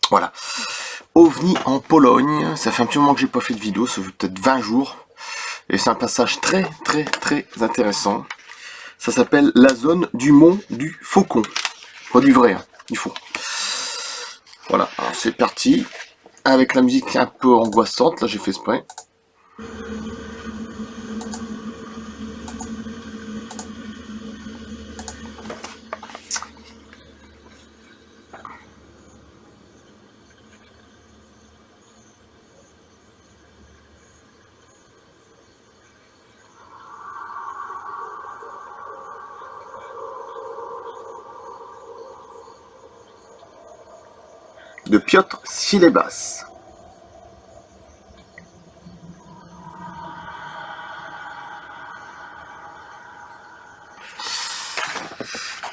Voilà. OVNI en Pologne. Ça fait un petit moment que j'ai pas fait de vidéo, ça fait peut-être 20 jours. Et c'est un passage très intéressant. Ça s'appelle la zone du mont du Faucon. Pas du vrai, hein, du faux. Voilà, alors c'est parti. Avec la musique un peu angoissante, là j'ai fait exprès. De Piotr Silebas.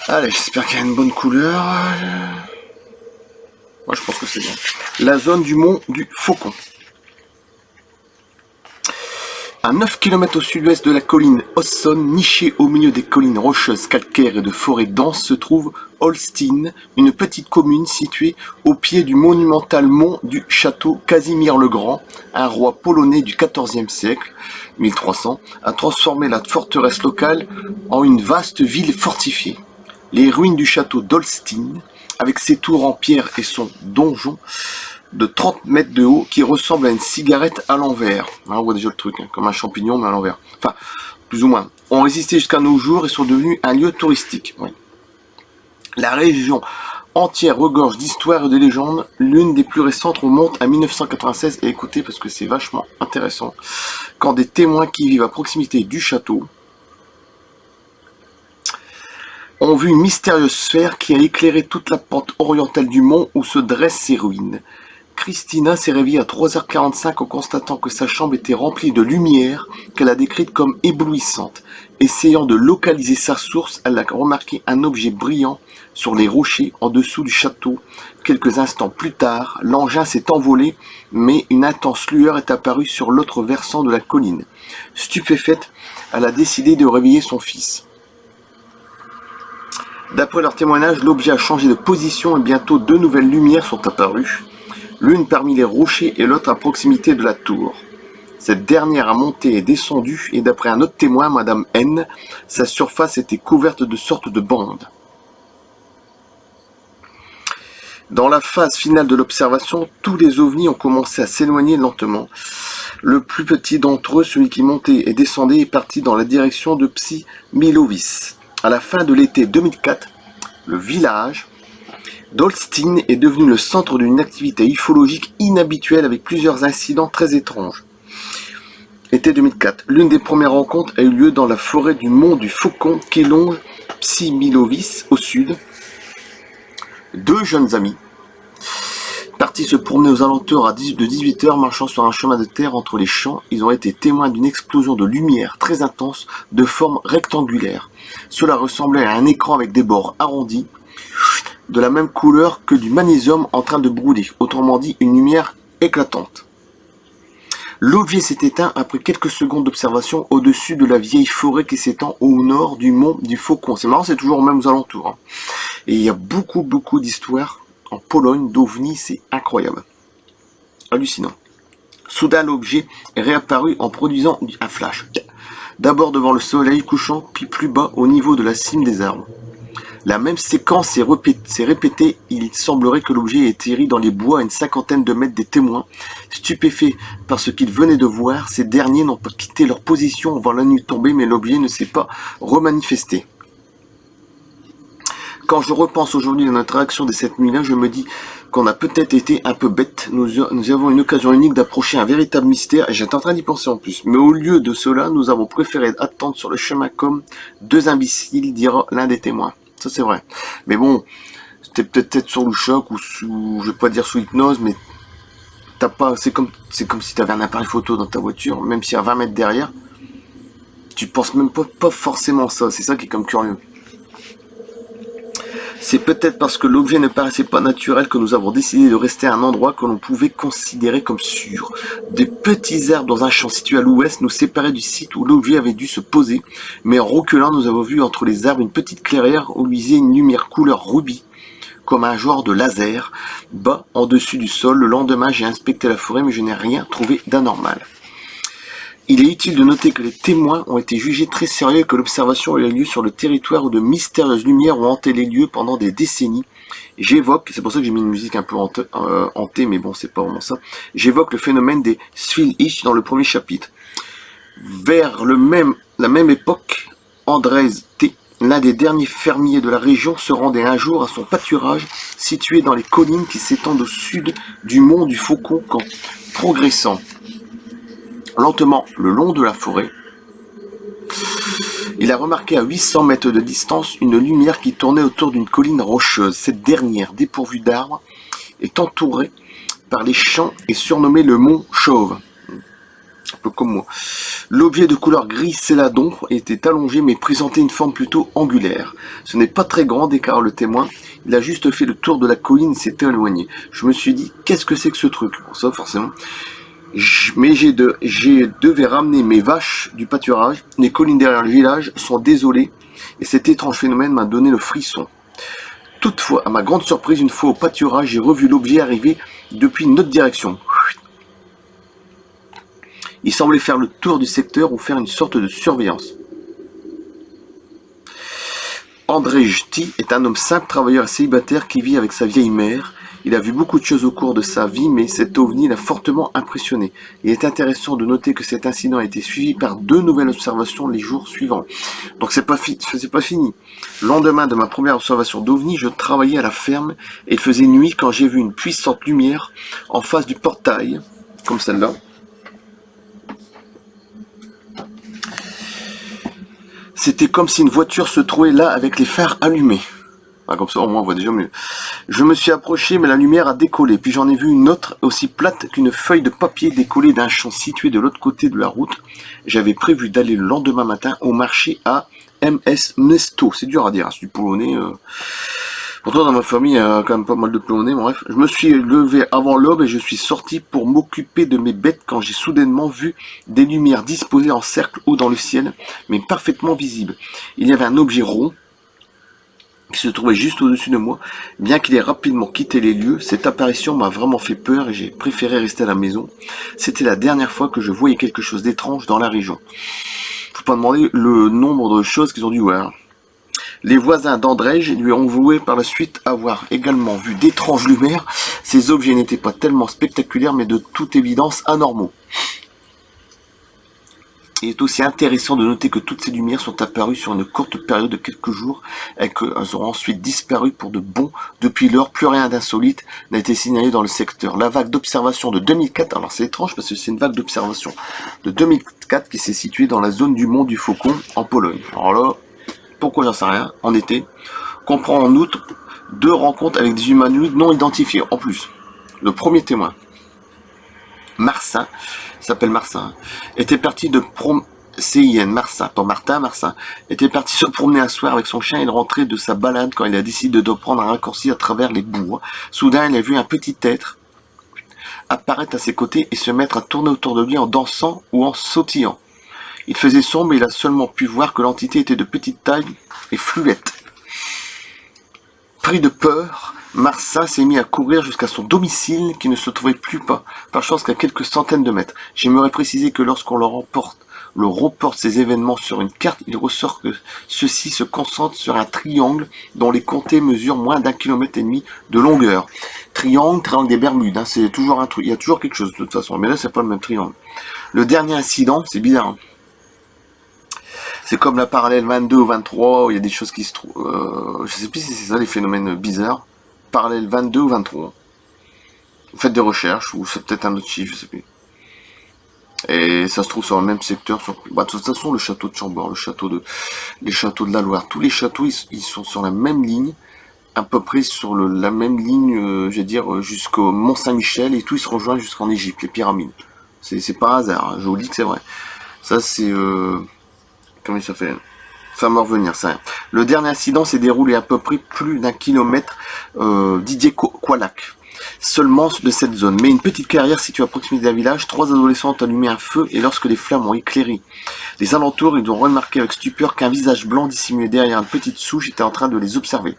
Allez, j'espère qu'il y a une bonne couleur. Moi, je pense que c'est bien. La zone du mont du Faucon. À 9 km au sud-ouest de la colline Osson, nichée au milieu des collines rocheuses calcaires et de forêts denses, se trouve Olsztyn, une petite commune située au pied du monumental mont du château Casimir le Grand. Un roi polonais du XIVe siècle, 1300, a transformé la forteresse locale en une vaste ville fortifiée. Les ruines du château d'Olsztyn, avec ses tours en pierre et son donjon de 30 mètres de haut qui ressemble à une cigarette à l'envers. Hein, on voit déjà le truc, hein, comme un champignon mais à l'envers. Enfin, plus ou moins. Ont résisté jusqu'à nos jours et sont devenus un lieu touristique. Oui. La région entière regorge d'histoires et de légendes. L'une des plus récentes remonte à 1996. Et écoutez, parce que c'est vachement intéressant. Quand des témoins qui vivent à proximité du château ont vu une mystérieuse sphère qui a éclairé toute la pente orientale du mont où se dressent ses ruines. Christina s'est réveillée à 3h45 en constatant que sa chambre était remplie de lumière qu'elle a décrite comme éblouissante. Essayant de localiser sa source, elle a remarqué un objet brillant sur les rochers en dessous du château. Quelques instants plus tard, l'engin s'est envolé, mais une intense lueur est apparue sur l'autre versant de la colline. Stupéfaite, elle a décidé de réveiller son fils. D'après leur témoignage, l'objet a changé de position et bientôt deux nouvelles lumières sont apparues. L'une parmi les rochers et l'autre à proximité de la tour. Cette dernière a monté et descendu, et d'après un autre témoin, Madame N, sa surface était couverte de sortes de bandes. Dans la phase finale de l'observation, tous les ovnis ont commencé à s'éloigner lentement. Le plus petit d'entre eux, celui qui montait et descendait, est parti dans la direction de Przemiłowice. À la fin de l'été 2004, le village d'Olsztyn est devenu le centre d'une activité ufologique inhabituelle avec plusieurs incidents très étranges. Été 2004, l'une des premières rencontres a eu lieu dans la forêt du mont du Faucon qui longe Przemiłowice au sud. Deux jeunes amis, partis se promener aux alentours de 18h, marchant sur un chemin de terre entre les champs, ils ont été témoins d'une explosion de lumière très intense de forme rectangulaire. Cela ressemblait à un écran avec des bords arrondis, de la même couleur que du magnésium en train de brûler, autrement dit une lumière éclatante. L'objet s'est éteint après quelques secondes d'observation au-dessus de la vieille forêt qui s'étend au nord du mont du Faucon. C'est marrant, c'est toujours même aux alentours. Hein. Et il y a beaucoup d'histoires en Pologne d'ovnis, c'est incroyable. Hallucinant. Soudain, l'objet est réapparu en produisant un flash. D'abord devant le soleil couchant, puis plus bas au niveau de la cime des arbres. La même séquence s'est répétée, il semblerait que l'objet ait atterri dans les bois à une cinquantaine de mètres des témoins. Stupéfaits par ce qu'ils venaient de voir, ces derniers n'ont pas quitté leur position avant la nuit tombée, mais l'objet ne s'est pas remanifesté. Quand je repense aujourd'hui à notre réaction de cette nuit-là, je me dis qu'on a peut-être été un peu bête. Nous avons une occasion unique d'approcher un véritable mystère, et j'étais en train d'y penser en plus. Mais au lieu de cela, nous avons préféré attendre sur le chemin comme deux imbéciles, dira l'un des témoins. Ça c'est vrai. Mais bon, c'était peut-être sur le choc ou sous, je vais pas dire sous hypnose, mais t'as pas, c'est comme si tu avais un appareil photo dans ta voiture, même si à 20 mètres derrière, tu penses même pas forcément ça. C'est ça qui est comme curieux. C'est peut-être parce que l'objet ne paraissait pas naturel que nous avons décidé de rester à un endroit que l'on pouvait considérer comme sûr. Des petits arbres dans un champ situé à l'ouest nous séparaient du site où l'objet avait dû se poser, mais en reculant, nous avons vu entre les arbres une petite clairière où luisait une lumière couleur rubis. comme un genre de laser, bas en dessus du sol. Le lendemain, j'ai inspecté la forêt, mais je n'ai rien trouvé d'anormal. Il est utile de noter que les témoins ont été jugés très sérieux et que l'observation a eu lieu sur le territoire où de mystérieuses lumières ont hanté les lieux pendant des décennies. J'évoque, c'est pour ça que j'ai mis une musique un peu hantée, mais bon, c'est pas vraiment ça. J'évoque le phénomène des Sfil-Ish dans le premier chapitre. Vers la même époque, Andrés T., l'un des derniers fermiers de la région, se rendait un jour à son pâturage situé dans les collines qui s'étendent au sud du mont du Faucon qu'en progressant lentement le long de la forêt, il a remarqué à 800 mètres de distance une lumière qui tournait autour d'une colline rocheuse. Cette dernière, dépourvue d'arbres, est entourée par les champs et surnommée le mont Chauve. Un peu comme moi. L'objet de couleur gris céladon était allongé mais présentait une forme plutôt angulaire. Ce n'est pas très grand, déclare le témoin. Il a juste fait le tour de la colline et s'était éloigné. Je me suis dit, qu'est-ce que c'est que ce truc? Bon, ça, forcément. Mais devais ramener mes vaches du pâturage. Les collines derrière le village sont désolées et cet étrange phénomène m'a donné le frisson. Toutefois, à ma grande surprise, une fois au pâturage, j'ai revu l'objet arriver depuis une autre direction. Il semblait faire le tour du secteur ou faire une sorte de surveillance. André Jti est un homme simple, travailleur et célibataire qui vit avec sa vieille mère. Il a vu beaucoup de choses au cours de sa vie, mais cet ovni l'a fortement impressionné. Il est intéressant de noter que cet incident a été suivi par 2 nouvelles observations les jours suivants. Donc c'est pas fini. Le lendemain de ma première observation d'ovni, je travaillais à la ferme et il faisait nuit quand j'ai vu une puissante lumière en face du portail, comme celle-là. C'était comme si une voiture se trouvait là avec les phares allumés. Ah, comme ça, au moins, on voit déjà mieux. Je me suis approché, mais la lumière a décollé. Puis j'en ai vu une autre, aussi plate qu'une feuille de papier décollée d'un champ situé de l'autre côté de la route. J'avais prévu d'aller le lendemain matin au marché à MS Mnesto. C'est dur à dire, hein, c'est du polonais. Pourtant, dans ma famille, il y a quand même pas mal de polonais. Bref, je me suis levé avant l'aube et je suis sorti pour m'occuper de mes bêtes quand j'ai soudainement vu des lumières disposées en cercle haut dans le ciel, mais parfaitement visibles. Il y avait un objet rond qui se trouvait juste au-dessus de moi. Bien qu'il ait rapidement quitté les lieux, cette apparition m'a vraiment fait peur et j'ai préféré rester à la maison. C'était la dernière fois que je voyais quelque chose d'étrange dans la région. Faut pas demander le nombre de choses qu'ils ont dû voir. Les voisins d'Andrej lui ont avoué par la suite avoir également vu d'étranges lumières. Ces objets n'étaient pas tellement spectaculaires, mais de toute évidence anormaux. Il est aussi intéressant de noter que toutes ces lumières sont apparues sur une courte période de quelques jours et qu'elles ont ensuite disparu pour de bon. Depuis lors, plus rien d'insolite n'a été signalé dans le secteur. La vague d'observation de 2004, alors c'est étrange parce que c'est une vague d'observation de 2004 qui s'est située dans la zone du mont du Faucon en Pologne. Alors là, pourquoi j'en sais rien, en été, comprend en outre 2 rencontres avec des humanoïdes non identifiés. En plus, le premier témoin, Marcin, s'appelle Marcin, était parti de CIN, Marcin, pas Martin, Marcin, était parti se promener un soir avec son chien. Il rentrait de sa balade quand il a décidé de prendre un raccourci à travers les bois. Soudain, il a vu un petit être apparaître à ses côtés et se mettre à tourner autour de lui en dansant ou en sautillant. Il faisait sombre et il a seulement pu voir que l'entité était de petite taille et fluette. Pris de peur, Marcin s'est mis à courir jusqu'à son domicile qui ne se trouvait plus par chance qu'à quelques centaines de mètres. J'aimerais préciser que lorsqu'on reporte ces événements sur une carte, il ressort que ceux-ci se concentrent sur un triangle dont les côtés mesurent moins d'1,5 km de longueur. Triangle des Bermudes, hein, c'est toujours un truc, il y a toujours quelque chose de toute façon, mais là c'est pas le même triangle. Le dernier incident, c'est bizarre, hein. C'est comme la parallèle 22 ou 23, où il y a des choses qui se trouvent... je sais plus si c'est ça les phénomènes bizarres. Parallèle 22 ou 23. Faites des recherches, ou c'est peut-être un autre chiffre, je sais plus. Et ça se trouve sur le même secteur. De toute façon, le château de Chambord, les châteaux de la Loire, tous les châteaux, ils sont sur la même ligne, à peu près sur la même ligne, je vais dire, jusqu'au Mont-Saint-Michel, et tout, ils se rejoignent jusqu'en Égypte, les pyramides. C'est pas hasard, hein, je vous dis que c'est vrai. Ça, c'est... comment ça fait? Ça va me revenir, ça. Le dernier incident s'est déroulé à peu près plus d'1 kilomètre d'Idié-Qualac, seulement de cette zone. Mais une petite carrière située à proximité d'un village, 3 adolescents ont allumé un feu et lorsque les flammes ont éclairé les alentours, ils ont remarqué avec stupeur qu'un visage blanc dissimulé derrière une petite souche était en train de les observer.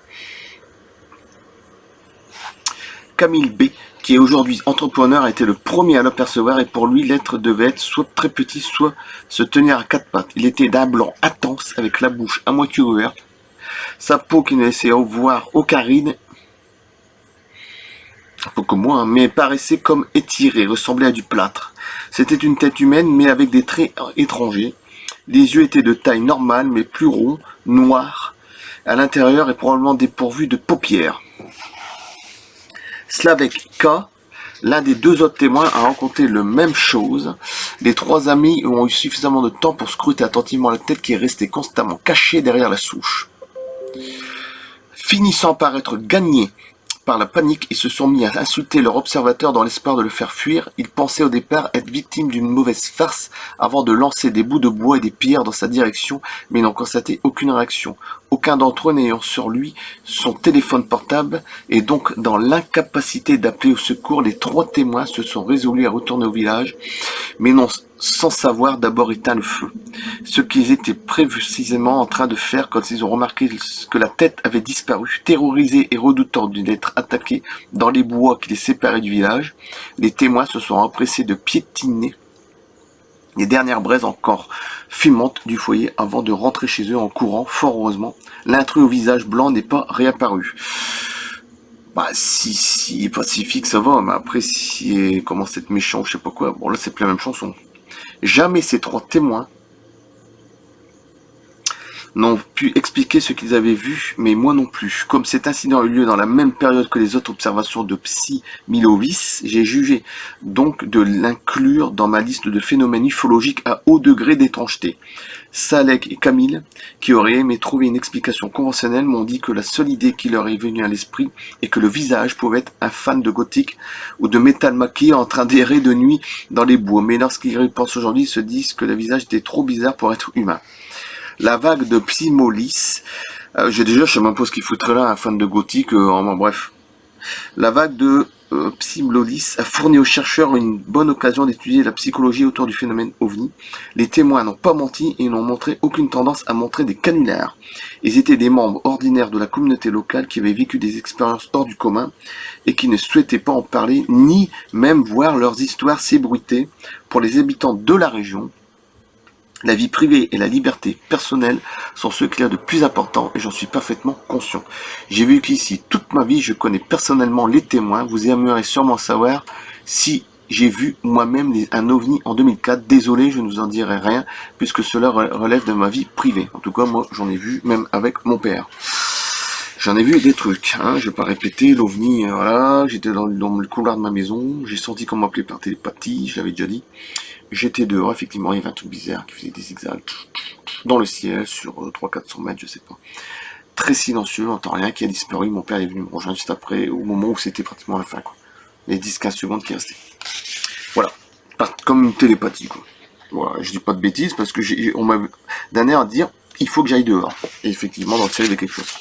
Camille B, qui est aujourd'hui entrepreneur, a été le premier à l'apercevoir et pour lui, l'être devait être soit très petit, soit se tenir à quatre pattes. Il était d'un blanc intense, avec la bouche à moitié ouverte, sa peau qui ne laissait voir aucun ride, un peu comme moi, hein, mais paraissait comme étirée, ressemblait à du plâtre. C'était une tête humaine, mais avec des traits étrangers. Les yeux étaient de taille normale, mais plus ronds, noirs, à l'intérieur et probablement dépourvus de paupières. Slavek K, l'un des deux autres témoins, a rencontré la même chose. Les trois amis ont eu suffisamment de temps pour scruter attentivement la tête qui est restée constamment cachée derrière la souche. Finissant par être gagnés par la panique, ils se sont mis à insulter leur observateur dans l'espoir de le faire fuir. Ils pensaient au départ être victimes d'une mauvaise farce avant de lancer des bouts de bois et des pierres dans sa direction, mais n'ont constaté aucune réaction. Aucun d'entre eux n'ayant sur lui son téléphone portable et donc dans l'incapacité d'appeler au secours, les trois témoins se sont résolus à retourner au village, mais non sans savoir d'abord éteindre le feu. Ce qu'ils étaient précisément en train de faire quand ils ont remarqué que la tête avait disparu. Terrorisés et redoutant d'être attaqués dans les bois qui les séparaient du village, les témoins se sont empressés de piétiner les dernières braises encore fumantes du foyer avant de rentrer chez eux en courant. Fort heureusement, l'intrus au visage blanc n'est pas réapparu. Bah si il est pacifique ça va, mais après si commence à être méchant ou je sais pas quoi, bon là c'est plus la même chanson. Jamais ces trois témoins n'ont pu expliquer ce qu'ils avaient vu, mais moi non plus. Comme cet incident a eu lieu dans la même période que les autres observations de Psy Milovis, j'ai jugé donc de l'inclure dans ma liste de phénomènes ufologiques à haut degré d'étrangeté. Salek et Camille, qui auraient aimé trouver une explication conventionnelle, m'ont dit que la seule idée qui leur est venue à l'esprit est que le visage pouvait être un fan de gothique ou de métal maquillé en train d'errer de nuit dans les bois. Mais lorsqu'ils y repensent aujourd'hui, ils se disent que le visage était trop bizarre pour être humain. La vague de Psymolis, je sais même pas ce qu'il foutrait là, un fan de gothique, bref. La vague de Psymolis a fourni aux chercheurs une bonne occasion d'étudier la psychologie autour du phénomène OVNI. Les témoins n'ont pas menti et n'ont montré aucune tendance à montrer des canulaires. Ils étaient des membres ordinaires de la communauté locale qui avaient vécu des expériences hors du commun et qui ne souhaitaient pas en parler, ni même voir leurs histoires s'ébruiter. Pour les habitants de la région, la vie privée et la liberté personnelle sont ceux qu'il y a de plus important et j'en suis parfaitement conscient. J'ai vécu ici toute ma vie, je connais personnellement les témoins, vous aimeriez sûrement savoir si j'ai vu moi-même un ovni en 2004. Désolé, je ne vous en dirai rien puisque cela relève de ma vie privée. En tout cas, moi j'en ai vu même avec mon père. J'en ai vu des trucs, hein, je vais pas répéter, l'ovni, voilà, j'étais dans le couloir de ma maison, j'ai senti qu'on m'appelait par télépathie, je l'avais déjà dit. J'étais dehors, effectivement, il y avait un truc bizarre qui faisait des zigzags dans le ciel, sur 300-400 mètres, je sais pas. Très silencieux, on n'entend rien, qui a disparu. Mon père est venu me rejoindre juste après, au moment où c'était pratiquement la fin, quoi. Les 10-15 secondes qui restaient. Voilà. Comme une télépathie, quoi. Voilà, je dis pas de bêtises, parce que on m'a d'un air à dire, il faut que j'aille dehors. Et effectivement, dans le ciel, il y avait quelque chose.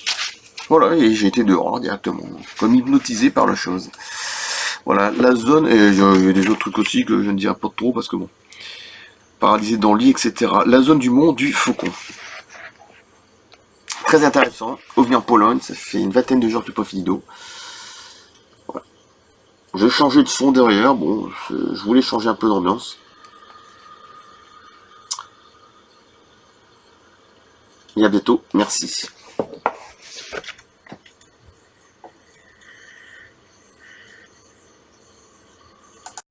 Voilà, et j'ai été dehors, directement. Comme hypnotisé par la chose. Voilà, la zone, et il y a des autres trucs aussi que je ne dirai pas trop parce que bon, paralysé dans le lit, etc. La zone du mont du Faucon. Très intéressant, OVNI en Pologne, ça fait une vingtaine de jours que je n'ai pas fini d'eau. Voilà. J'ai changé de fond derrière, bon, je voulais changer un peu d'ambiance. Et à bientôt, merci.